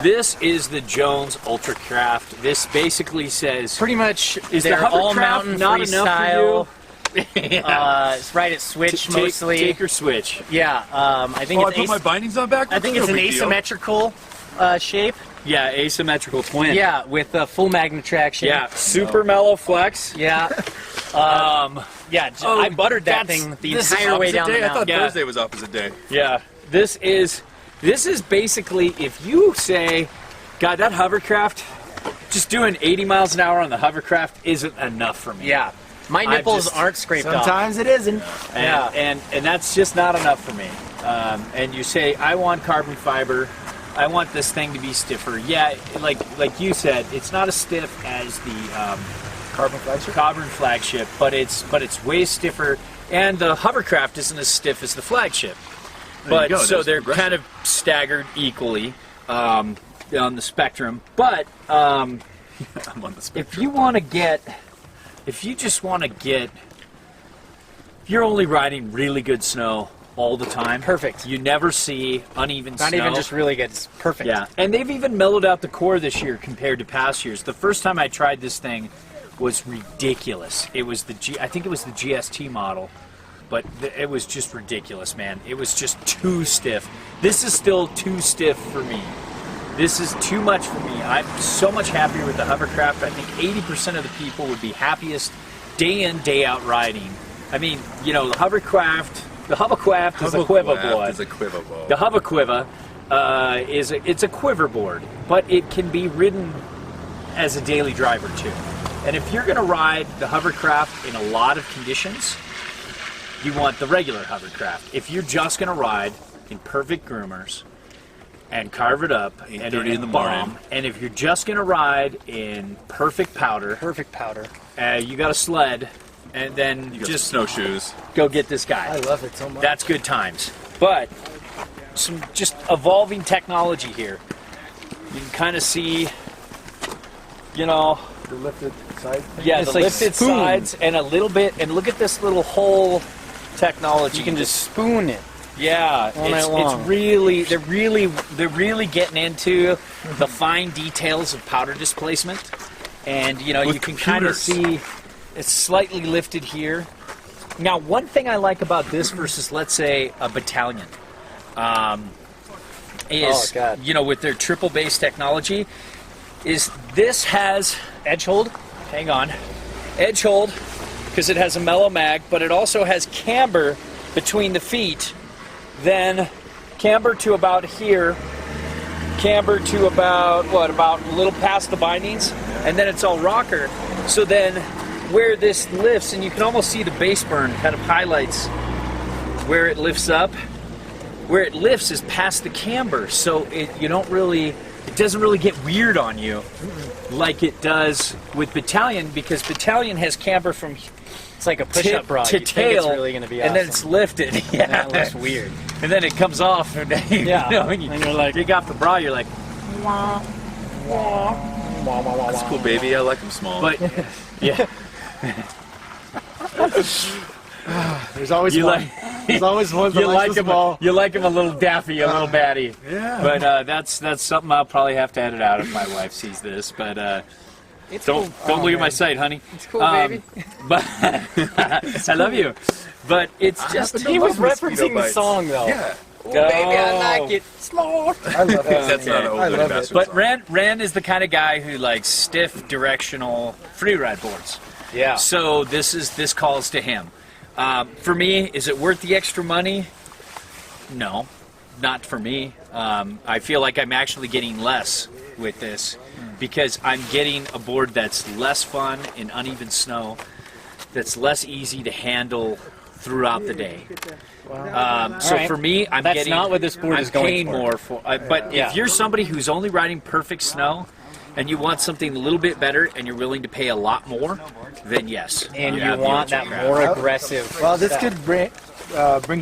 This is the Jones Ultracraft. This basically says pretty much is they're the all mountain not freestyle. Yeah. It's right at switch mostly. Take your switch. Yeah, I think I put my bindings on back. I think it's an asymmetrical shape. Yeah, asymmetrical twin. Yeah, with full magnet traction. Yeah, super mellow flex. Yeah. Yeah, I buttered that thing the entire way down the mountain. I thought Thursday was opposite day. Yeah, this is basically if you say, God, that hovercraft, just doing 80 miles an hour on the hovercraft isn't enough for me. Yeah. My nipples aren't scraped off. Sometimes it isn't. And that's just not enough for me. And you say, I want carbon fiber. I want this thing to be stiffer. Yeah, like you said, it's not as stiff as the carbon flagship, but it's way stiffer. And the hovercraft isn't as stiff as the flagship. But so they're kind of staggered equally on the spectrum. But I'm on the spectrum. if you're only riding really good snow all the time. Perfect. You never see uneven snow. Not even just really good. It's perfect. Yeah, and they've even mellowed out the core this year compared to past years. The first time I tried this thing was ridiculous. It was I think it was the GST model, but it was just ridiculous, man. It was just too stiff. This is still too stiff for me. This is too much for me. I'm so much happier with the hovercraft. I think 80% of the people would be happiest day in, day out riding. I mean, you know, the hovercraft is a quiver board. The hoverquiver it's a quiver board, but it can be ridden as a daily driver too. And if you're going to ride the hovercraft in a lot of conditions, you want the regular hovercraft. If you're just going to ride in perfect groomers and carve it up and dirty in the bomb, morning, and if you're just going to ride in perfect powder, you got a sled. And then you just snowshoes. Go get this guy. I love it so much. That's good times. But some just evolving technology here. You can kind of see, you know, the lifted sides. Yeah, the lifted sides and a little bit. And look at this little hole technology. You can just spoon it. Yeah, it's really they're really getting into the fine details of powder displacement, and you know you can kind of see. It's slightly lifted here. Now, one thing I like about this versus, let's say, a Battalion is, you know, with their triple base technology, is this has edge hold. Hang on. Edge hold, because it has a mellow mag, but it also has camber between the feet. Then camber to about here. Camber to about a little past the bindings. And then it's all rocker. So then where this lifts, and you can almost see the base burn kind of highlights where it lifts up. Where it lifts is past the camber, so it doesn't really get weird on you like it does with Battalion, because Battalion has camber from it's like a push-up bra to you tail, think it's really going to be awesome. And then it's lifted. Yeah, and that looks weird. And then it comes off, and yeah, you know, and you're like, dig off the bra, you're like, wah, wah, wah, wah, wah. That's cool, baby. I like them small. But yeah. There's always one. There's always one. You like him a little daffy, a little batty. Yeah. But that's something I'll probably have to edit out if my wife sees this. But don't look at my site, honey. It's cool, baby. But I love you. But it's just he was referencing the song though. Yeah. Oh, baby, I like it small. I love it. That's not an old bastard But song. Ren is the kind of guy who likes stiff, directional freeride boards. Yeah. So this calls to him. For me, is it worth the extra money? No, not for me. I feel like I'm actually getting less with this because I'm getting a board that's less fun in uneven snow, that's less easy to handle throughout the day. Wow. So for me, That's not what this board is going paying for. more for. But if you're somebody who's only riding perfect snow, and you want something a little bit better, and you're willing to pay a lot more, then yes. And you want that more aggressive. Well, this could bring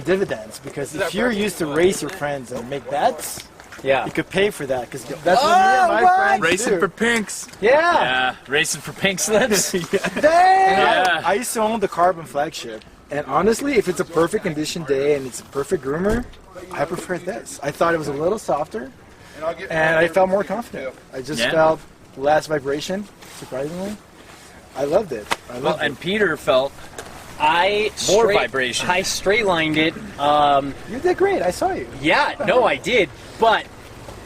dividends, because if you're used to race your friends and make bets, you could pay for that, because that's what me and my friends Racing do. for pinks. Yeah, racing for pink slips. Damn! I used to own the carbon flagship, and honestly, if it's a perfect condition day and it's a perfect groomer, I prefer this. I thought it was a little softer. and I felt more confident. I just felt less vibration, surprisingly. I loved it. And Peter felt more vibration. I straight lined it. You did great. I saw you. Yeah, no, I did. But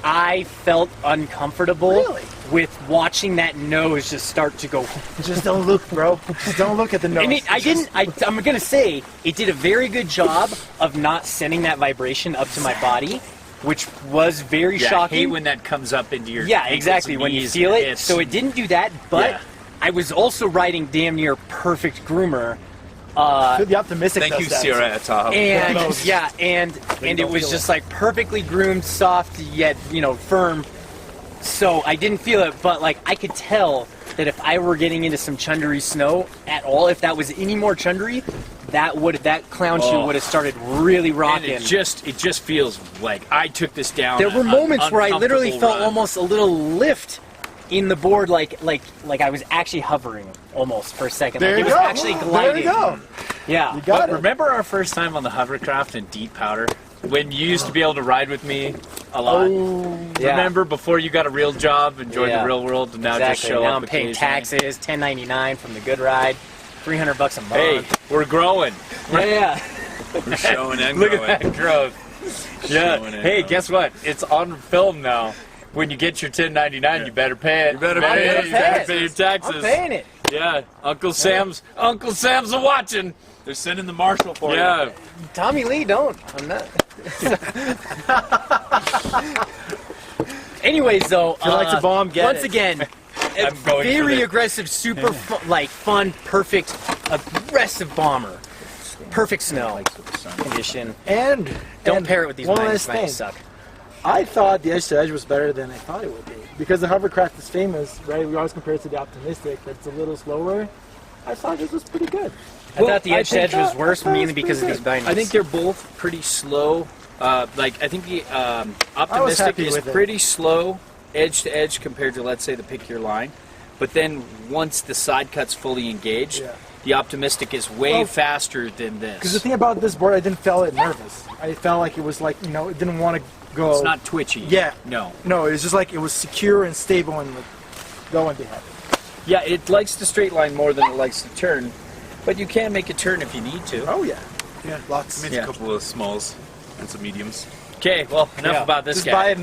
I felt uncomfortable with watching that nose just start to go. Just don't look, bro. Just don't look at the nose. And I'm going to say, it did a very good job of not sending that vibration up to my body, which was very shocking. I hate when that comes up into your exactly, when you feel it. So it didn't do that, but I was also riding damn near perfect groomer. The optimistic. Thank you, Sierra at Tahoe. And and it was just like perfectly groomed, soft yet firm. So I didn't feel it, but like I could tell that if I were getting into some chundery snow at all, if that was any more chundery, that clown shoe would have started really rocking. And it just feels like I took this down. There were moments where I literally felt almost a little lift in the board, like I was actually hovering almost for a second. There like it was actually gliding. There you go. Yeah. You got it. Remember our first time on the hovercraft in deep powder? When you used to be able to ride with me a lot. Remember before you got a real job, enjoy the real world, and now just show now up I'm paying occasionally. taxes, $10.99 from the good ride, $300 a month. Hey, we're growing. Yeah. We're showing and Look growing. at that growth. Yeah. Showing and Hey, growing. guess what? It's on film now. When you get your $10.99, you better pay it. You better pay it. You better pay your taxes. I'm paying it. Yeah. Uncle Sam's watching. They're sending the marshal for you. Yeah. Tommy Lee, don't. I'm not. Anyways, though, If you like to bomb, get once it. again, a I'm going for very the- aggressive, super fun, perfect, aggressive bomber. Perfect snow condition. And Don't pair it with these one minus last thing. suck. I thought the edge to edge was better than I thought it would be because the hovercraft is famous, right? We always compare it to the optimistic, that's a little slower. I thought this was pretty good. I thought the edge to edge was I worse thought it mainly was because of pretty these good. bindings. I think they're both pretty slow. I think the optimistic happy is with it. pretty slow edge to edge compared to, let's say, the pick your line. But then once the side cut's fully engaged, the optimistic is way faster than this. Because the thing about this board, I didn't feel it nervous. I felt like it was like, it didn't want to go. It's not twitchy. Yeah. No. No, it was just like it was secure and stable and like, go and be happy. Yeah, it likes to straight line more than it likes to turn. But you can make a turn if you need to. Oh, yeah. Yeah, lots. Made a couple of smalls and some mediums. Okay, well, enough about this Just guy. buy it